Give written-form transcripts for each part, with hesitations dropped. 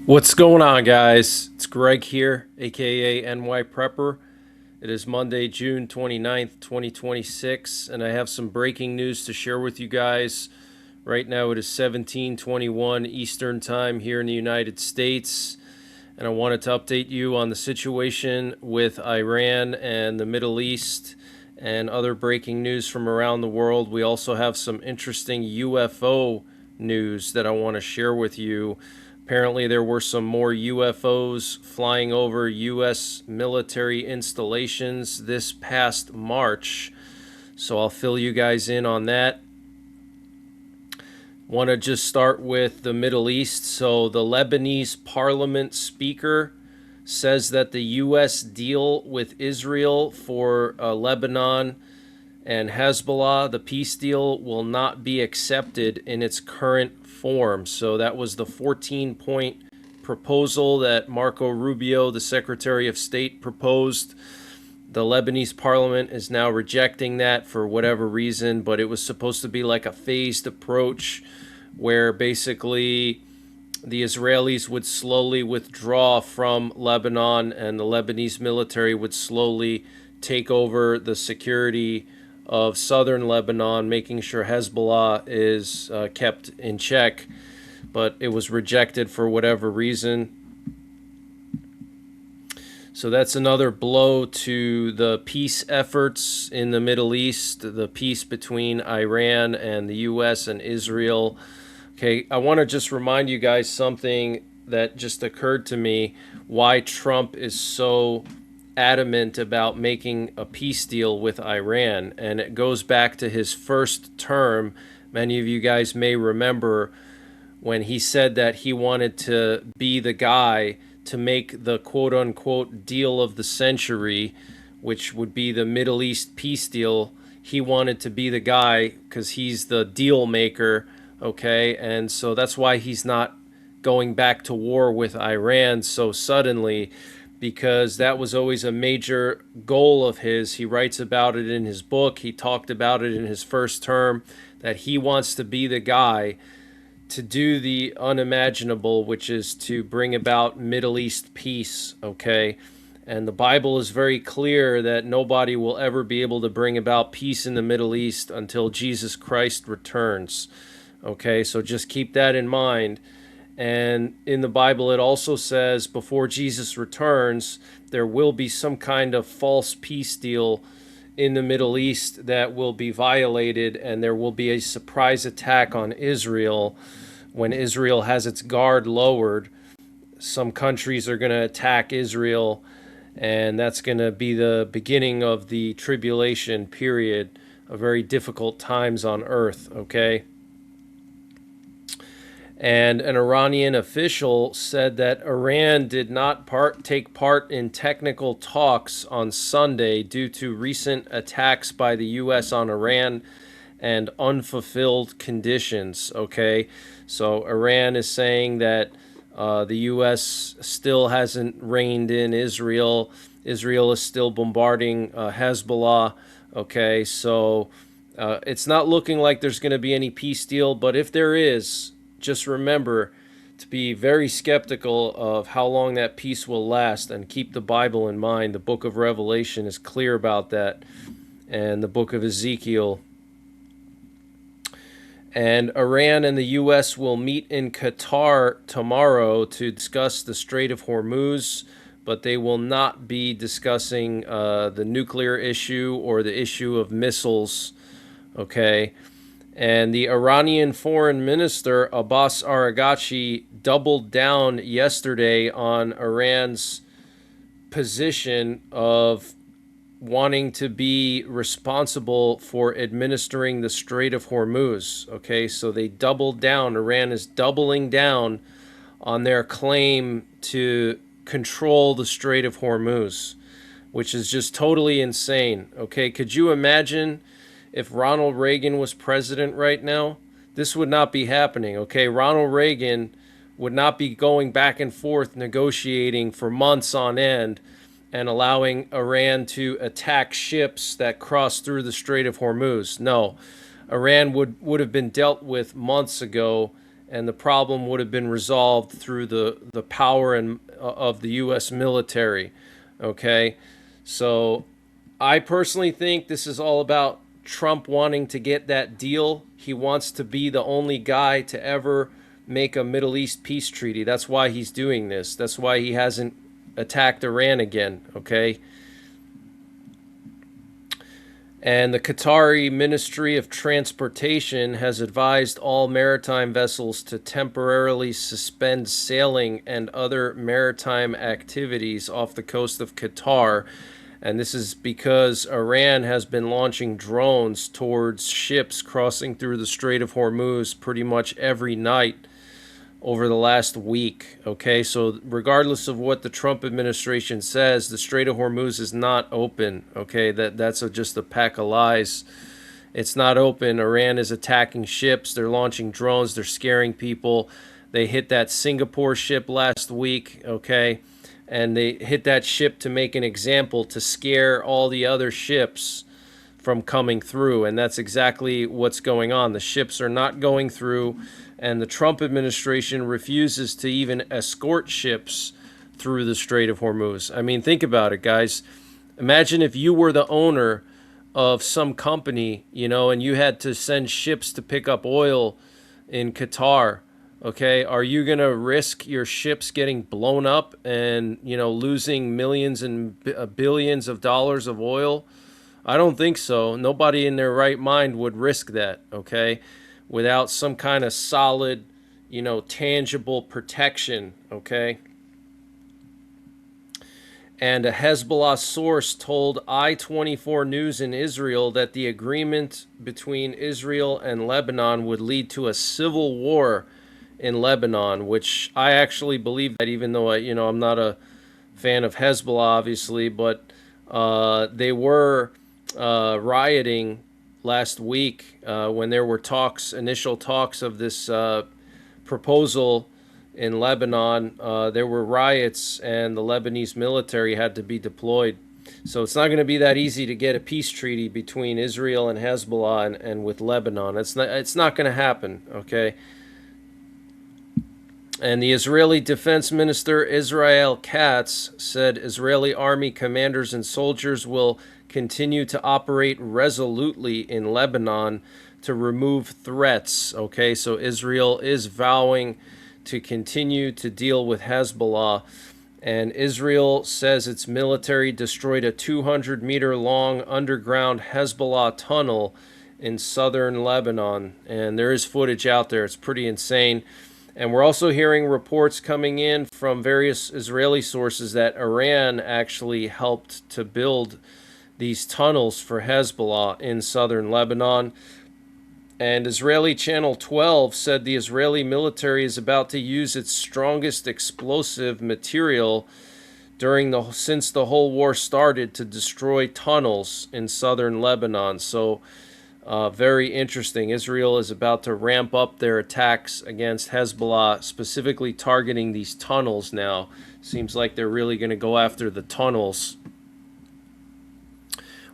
What's going on, guys? It's Greg here, aka NYPrepper. It is Monday, June 29th, 2026, and I have some breaking news to share with you guys. Right now it is 17:21 Eastern Time here in the United States, and I wanted to update you on the situation with Iran and the Middle East and other breaking news from around the world. We also have some interesting UFO news that I want to share with you. Apparently, there were some more UFOs flying over U.S. military installations this past March. So I'll fill you guys in on that. Want to just start with the Middle East. So the Lebanese parliament speaker says that the U.S. deal with Israel for Lebanon and Hezbollah, the peace deal, will not be accepted in its current form. So that was the 14-point proposal that Marco Rubio, the Secretary of State, proposed. The Lebanese parliament is now rejecting that for whatever reason, but it was supposed to be like a phased approach where basically the Israelis would slowly withdraw from Lebanon and the Lebanese military would slowly take over the security of southern Lebanon, making sure Hezbollah is kept in check. But it was rejected for whatever reason. So that's another blow to the peace efforts in the Middle East, the peace between Iran and the U.S. and Israel. Okay, I want to just remind you guys something that just occurred to me, why Trump is so adamant about making a peace deal with Iran. And it goes back to his first term. Many of you guys may remember when he said that he wanted to be the guy to make the quote-unquote deal of the century, which would be the Middle East peace deal. He wanted to be the guy because he's the deal maker, okay? And so that's why he's not going back to war with Iran so suddenly, because that was always a major goal of his. He writes about it in his book. He talked about it in his first term, that he wants to be the guy to do the unimaginable, which is to bring about Middle East peace, okay? And the Bible is very clear that nobody will ever be able to bring about peace in the Middle East until Jesus Christ returns, okay? So just keep that in mind. And in the Bible, it also says before Jesus returns, there will be some kind of false peace deal in the Middle East that will be violated, and there will be a surprise attack on Israel. When Israel has its guard lowered, some countries are going to attack Israel, and that's going to be the beginning of the tribulation period, of very difficult times on earth, okay? And an Iranian official said that Iran did not take part in technical talks on Sunday due to recent attacks by the U.S. on Iran and unfulfilled conditions, okay? So Iran is saying that the U.S. still hasn't reined in Israel. Israel is still bombarding Hezbollah, okay? So it's not looking like there's going to be any peace deal, but if there is, just remember to be very skeptical of how long that peace will last and keep the Bible in mind. The book of Revelation is clear about that, and the book of Ezekiel. And Iran and the U.S. will meet in Qatar tomorrow to discuss the Strait of Hormuz, but they will not be discussing the nuclear issue or the issue of missiles, okay? And the Iranian foreign minister, Abbas Araghchi, doubled down yesterday on Iran's position of wanting to be responsible for administering the Strait of Hormuz. Okay, so they doubled down. Iran is doubling down on their claim to control the Strait of Hormuz, which is just totally insane. Okay, could you imagine if Ronald Reagan was president right now? This would not be happening, okay? Ronald Reagan would not be going back and forth negotiating for months on end and allowing Iran to attack ships that cross through the Strait of Hormuz. No, Iran would have been dealt with months ago, and the problem would have been resolved through the power and of the U.S. military. Okay, so I personally think this is all about Trump wanting to get that deal. He wants to be the only guy to ever make a Middle East peace treaty. That's why he's doing this. That's why he hasn't attacked Iran again. Okay. And the Qatari Ministry of Transportation has advised all maritime vessels to temporarily suspend sailing and other maritime activities off the coast of Qatar. And this is because Iran has been launching drones towards ships crossing through the Strait of Hormuz pretty much every night over the last week. Okay, so regardless of what the Trump administration says, the Strait of Hormuz is not open. Okay, that's just a pack of lies. It's not open. Iran is attacking ships. They're launching drones. They're scaring people. They hit that Singapore ship last week. Okay, and they hit that ship to make an example, to scare all the other ships from coming through. And that's exactly what's going on. The ships are not going through, and the Trump administration refuses to even escort ships through the Strait of Hormuz. I mean, think about it, guys. Imagine if you were the owner of some company, and you had to send ships to pick up oil in Qatar. Okay, are you going to risk your ships getting blown up and, losing millions and billions of dollars of oil? I don't think so. Nobody in their right mind would risk that, okay, without some kind of solid, tangible protection, okay? And a Hezbollah source told I-24 News in Israel that the agreement between Israel and Lebanon would lead to a civil war in Lebanon, which I actually believe that, even though I'm not a fan of Hezbollah, obviously, but they were rioting last week when there were initial talks of this proposal in Lebanon. There were riots, and the Lebanese military had to be deployed. So it's not going to be that easy to get a peace treaty between Israel and Hezbollah and with Lebanon. It's not going to happen, okay? And the Israeli Defense Minister Israel Katz said Israeli army commanders and soldiers will continue to operate resolutely in Lebanon to remove threats. Okay, so Israel is vowing to continue to deal with Hezbollah. And Israel says its military destroyed a 200-meter long underground Hezbollah tunnel in southern Lebanon. And there is footage out there. It's pretty insane. And we're also hearing reports coming in from various Israeli sources that Iran actually helped to build these tunnels for Hezbollah in southern Lebanon. And Israeli Channel 12 said the Israeli military is about to use its strongest explosive material since the whole war started to destroy tunnels in southern Lebanon. So very interesting. Israel is about to ramp up their attacks against Hezbollah, specifically targeting these tunnels now. Seems like they're really going to go after the tunnels.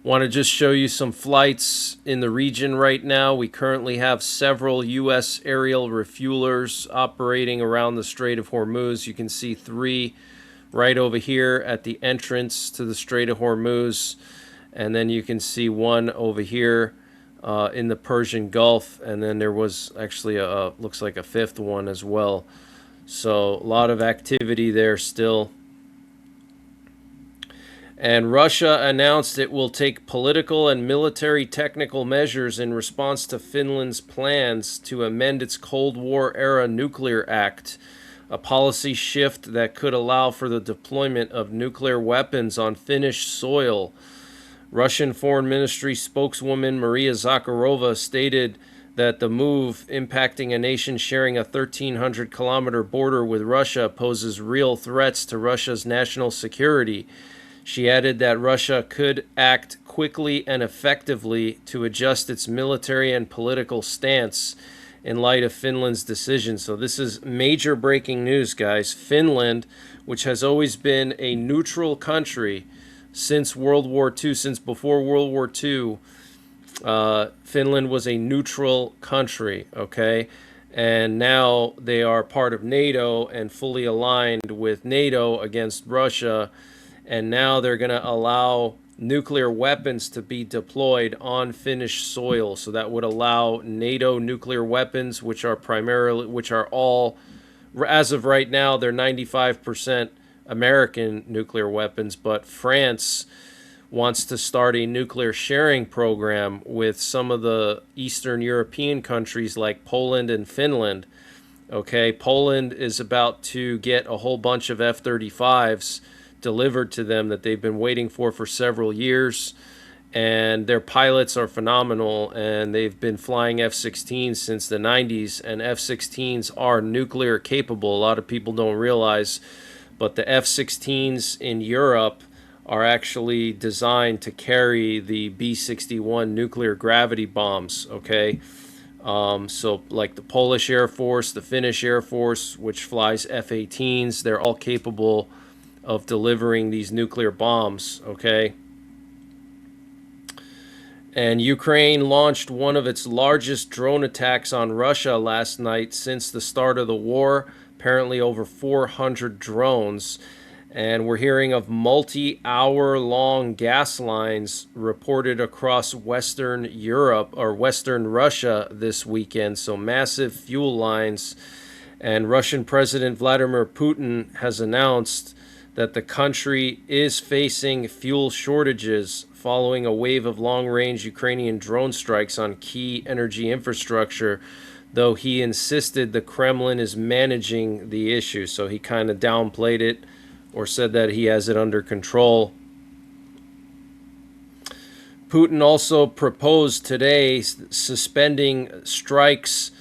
Want to just show you some flights in the region right now. We currently have several U.S. aerial refuelers operating around the Strait of Hormuz. You can see 3 right over here at the entrance to the Strait of Hormuz. And then you can see 1 over here in the Persian Gulf, and then there was actually looks like a 5th one as well. So a lot of activity there still. And Russia announced it will take political and military technical measures in response to Finland's plans to amend its Cold War era nuclear act, a policy shift that could allow for the deployment of nuclear weapons on Finnish soil. Russian Foreign Ministry spokeswoman Maria Zakharova stated that the move, impacting a nation sharing a 1,300-kilometer border with Russia, poses real threats to Russia's national security. She added that Russia could act quickly and effectively to adjust its military and political stance in light of Finland's decision. So this is major breaking news, guys. Finland, which has always been a neutral country since World War II, since before World War II, Finland was a neutral country, okay? and now they are part of NATO and fully aligned with NATO against Russia. And now they're going to allow nuclear weapons to be deployed on Finnish soil. So that would allow NATO nuclear weapons, which are all, as of right now, they're 95% American nuclear weapons, but France wants to start a nuclear sharing program with some of the Eastern European countries like Poland and Finland. Okay, Poland is about to get a whole bunch of F-35s delivered to them that they've been waiting for several years, and their pilots are phenomenal, and they've been flying F-16s since the 90s, and F-16s are nuclear capable. A lot of people don't realize, but the F-16s in Europe are actually designed to carry the B-61 nuclear gravity bombs, okay? So like the Polish Air Force, the Finnish Air Force, which flies F-18s, they're all capable of delivering these nuclear bombs, okay? And Ukraine launched one of its largest drone attacks on Russia last night since the start of the war, apparently over 400 drones. And we're hearing of multi-hour long gas lines reported across Western Europe or Western Russia this weekend. So massive fuel lines. And Russian President Vladimir Putin has announced that the country is facing fuel shortages following a wave of long-range Ukrainian drone strikes on key energy infrastructure, though he insisted the Kremlin is managing the issue. So he kind of downplayed it, or said that he has it under control. Putin also proposed today suspending strikes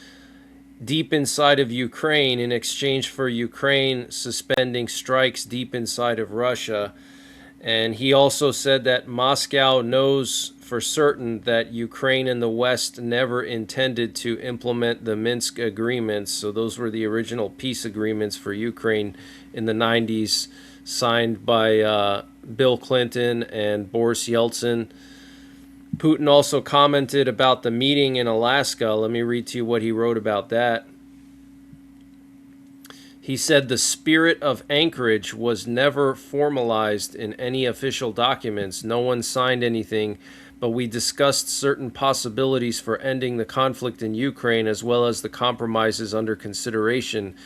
deep inside of Ukraine in exchange for Ukraine suspending strikes deep inside of Russia. And he also said that Moscow knows for certain that Ukraine and the West never intended to implement the Minsk agreements. So those were the original peace agreements for Ukraine in the 90s, signed by Bill Clinton and Boris Yeltsin. Putin also commented about the meeting in Alaska. Let me read to you what he wrote about that. He said the spirit of Anchorage was never formalized in any official documents. No one signed anything, but we discussed certain possibilities for ending the conflict in Ukraine as well as the compromises under consideration.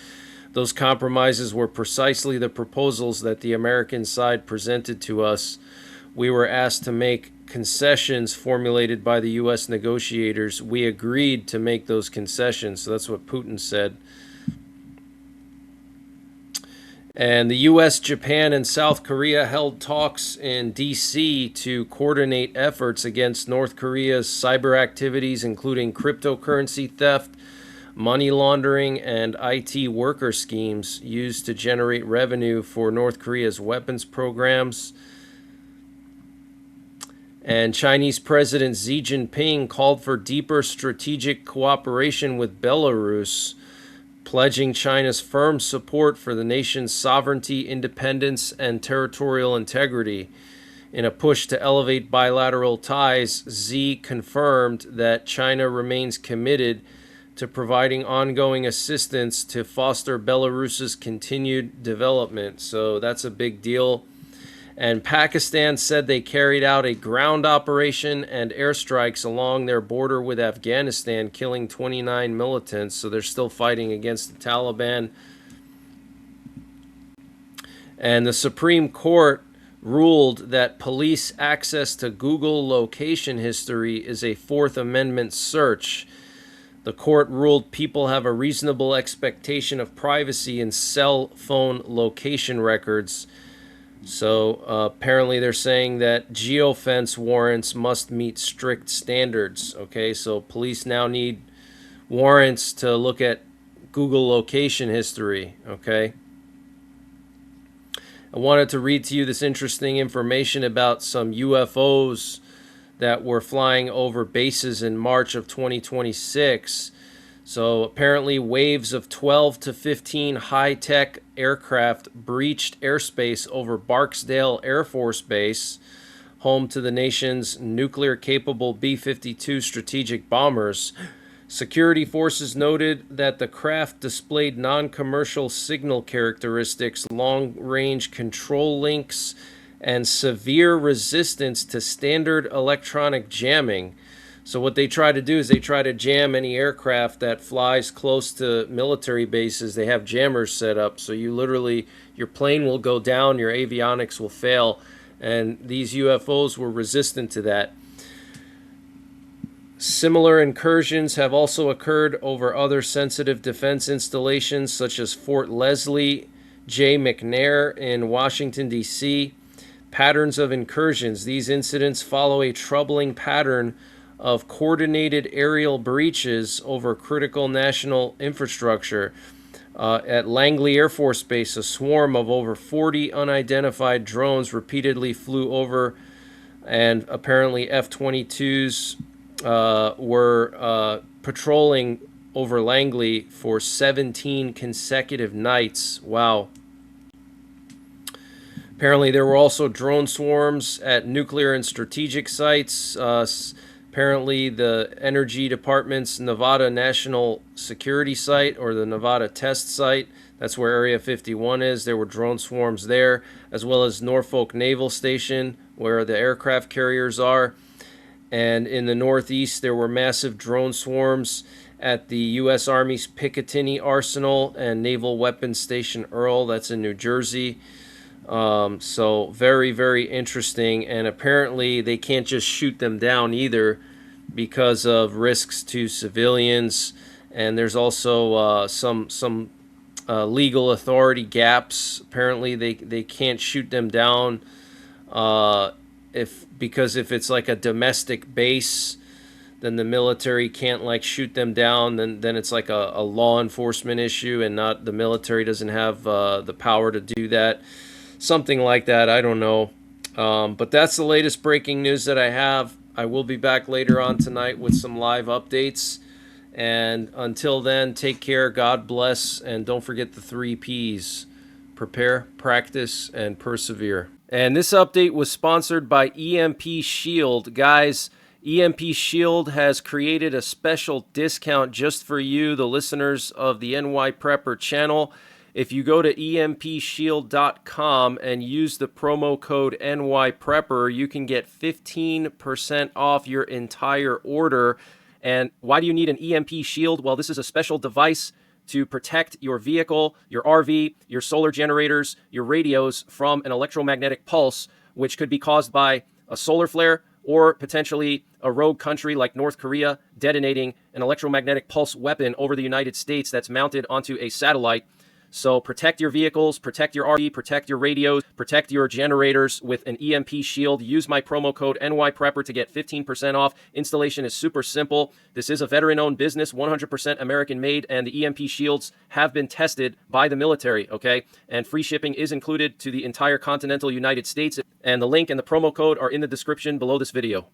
Those compromises were precisely the proposals that the American side presented to us. We were asked to make concessions formulated by the U.S. negotiators. We agreed to make those concessions. So that's what Putin said. And the U.S., Japan, and South Korea held talks in D.C. to coordinate efforts against North Korea's cyber activities, including cryptocurrency theft, money laundering, and IT worker schemes used to generate revenue for North Korea's weapons programs. And Chinese President Xi Jinping called for deeper strategic cooperation with Belarus, pledging China's firm support for the nation's sovereignty, independence, and territorial integrity. In a push to elevate bilateral ties, Xi confirmed that China remains committed to providing ongoing assistance to foster Belarus's continued development. So that's a big deal. And Pakistan said they carried out a ground operation and airstrikes along their border with Afghanistan, killing 29 militants. So they're still fighting against the Taliban. And the Supreme Court ruled that police access to Google location history is a Fourth Amendment search. The court ruled people have a reasonable expectation of privacy in cell phone location records. So apparently they're saying that geofence warrants must meet strict standards. Okay, so police now need warrants to look at Google location history. Okay. I wanted to read to you this interesting information about some UFOs that were flying over bases in March of 2026. So apparently waves of 12 to 15 high-tech aircraft breached airspace over Barksdale Air Force Base, home to the nation's nuclear-capable B-52 strategic bombers. Security forces noted that the craft displayed non-commercial signal characteristics, long-range control links, and severe resistance to standard electronic jamming. So what they try to do is they try to jam any aircraft that flies close to military bases. They have jammers set up, so you literally, your plane will go down, your avionics will fail, and these UFOs were resistant to that. Similar incursions have also occurred over other sensitive defense installations such as Fort Leslie J. McNair in Washington, D.C. Patterns of incursions. These incidents follow a troubling pattern of coordinated aerial breaches over critical national infrastructure. At Langley Air Force Base, a swarm of over 40 unidentified drones repeatedly flew over, and apparently F-22s were patrolling over Langley for 17 consecutive nights. Wow. Apparently there were also drone swarms at nuclear and strategic sites. Apparently the Energy Department's Nevada National Security Site, or the Nevada Test Site, that's where Area 51 is. There were drone swarms there, as well as Norfolk Naval Station, where the aircraft carriers are. And in the Northeast, there were massive drone swarms at the U.S. Army's Picatinny Arsenal and Naval Weapons Station Earl, that's in New Jersey. So very, very interesting. And apparently they can't just shoot them down either because of risks to civilians. And there's also some legal authority gaps. Apparently they can't shoot them down because if it's like a domestic base, then the military can't like shoot them down. Then it's like a law enforcement issue, and not the military doesn't have the power to do that. Something like that. I don't know. But that's the latest breaking news that I have. I will be back later on tonight with some live updates. And until then, take care, God bless, and don't forget the 3 Ps. Prepare, practice, and persevere. And this update was sponsored by EMP Shield. Guys, EMP Shield has created a special discount just for you, the listeners of the NYPrepper channel. If you go to empshield.com and use the promo code NYPrepper, you can get 15% off your entire order. And why do you need an EMP Shield? Well, this is a special device to protect your vehicle, your RV, your solar generators, your radios from an electromagnetic pulse, which could be caused by a solar flare or potentially a rogue country like North Korea detonating an electromagnetic pulse weapon over the United States that's mounted onto a satellite. So protect your vehicles, protect your RV, protect your radios, protect your generators with an EMP Shield. Use my promo code NYPrepper to get 15% off. Installation is super simple. This is a veteran-owned business, 100% American-made, and the EMP Shields have been tested by the military, okay? And free shipping is included to the entire continental United States. And the link and the promo code are in the description below this video.